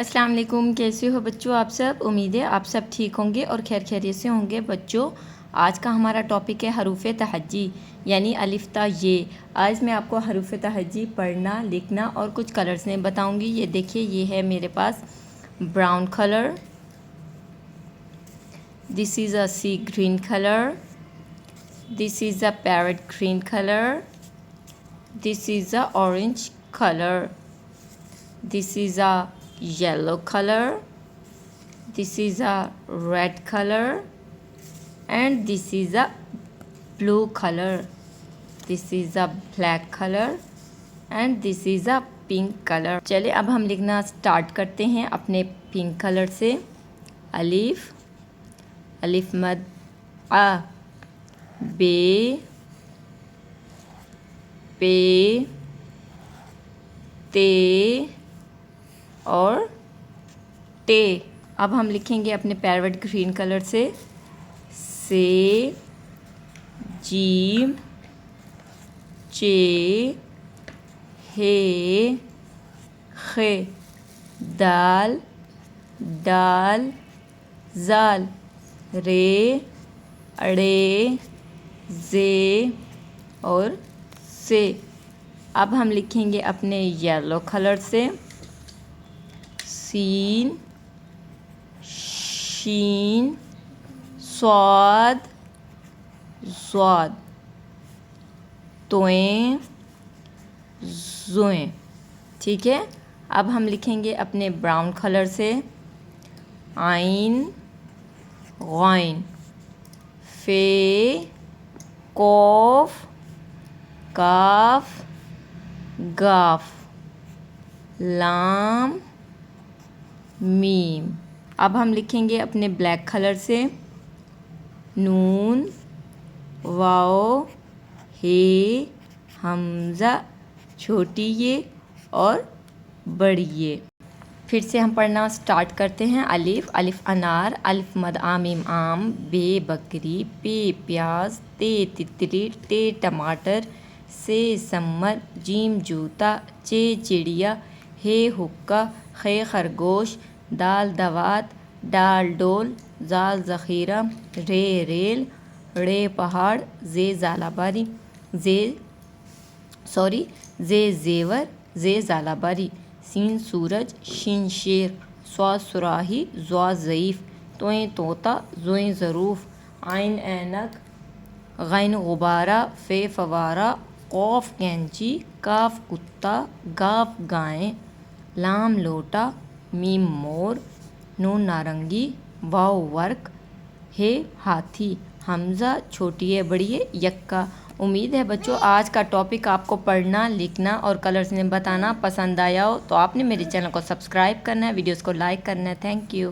अस्सलाम वालेकुम। कैसे हो बच्चों आप सब? उम्मीद है आप सब ठीक होंगे और खैर खैरियत से होंगे। बच्चों आज का हमारा टॉपिक है हरूफ तहज्जी यानी अलिफ ता ये। आज मैं आपको हरूफ तहज्जी पढ़ना, लिखना और कुछ कलर्स में बताऊंगी। ये देखिए, ये है मेरे पास brown colour, this is a sea green colour, this is a parrot green colour, this is a orange colour, this is a yellow color, this is a red color and this is a blue color, this is a black color and this is a pink color। चलिए अब हम लिखना start करते हैं अपने pink colour से। अलिफ, अलिफ मद आ, बे, पे, ते और टे। अब हम लिखेंगे अपने पैरेट ग्रीन कलर से जीम, चे, हे, खे, दाल, डाल, जाल, रे, अड़े, जे और से। अब हम लिखेंगे अपने येलो कलर से सीन, शीन, स्वाद, ज़्वाद, तोएं, ज़ुएं। ठीक है। अब हम लिखेंगे अपने ब्राउन कलर से आइन, गॉइन, फे, कौफ, काफ, गाफ, लाम, मीम। अब हम लिखेंगे अपने ब्लैक कलर से नून, वाओ, हे, हमज़ा, छोटी ये और बड़ी ये। फिर से हम पढ़ना स्टार्ट करते हैं। अलिफ, अलिफ अनार, अलिफ मद आमीम आम, बे बकरी, पे प्याज, ते तितली, टे टमाटर, से सम्मर, जीम जूता, चे चिड़िया, हे हुक्का, खे खरगोश, दाल दवात, डाल डोल, जाल ज़ख़ीरा, रे रेल, रे पहाड़, जे ज़ालाबारी, जे ज़ेवर, जे ज़ालाबारी, सीन सूरज, शीन शेर, स्वाद सुराही, ज़्वा ज़ईफ़, तोएं तोता, ज़ुएं ज़रूफ़, आइन ऐनक, गैन गुब्बारा, फ़े फ़वारा, क़ौफ़ कैंची, काफ कुत्ता, गाफ गाय, लाम लोटा, मीम मोर, नून नारंगी, वाव वर्क, हे हाथी, हमज़ा छोटी है बड़ी है, यक्का। उम्मीद है बच्चों आज का टॉपिक आपको पढ़ना, लिखना और कलर्स में बताना पसंद आया हो। तो आपने मेरे चैनल को सब्सक्राइब करना है, वीडियोस को लाइक करना है। Thank you.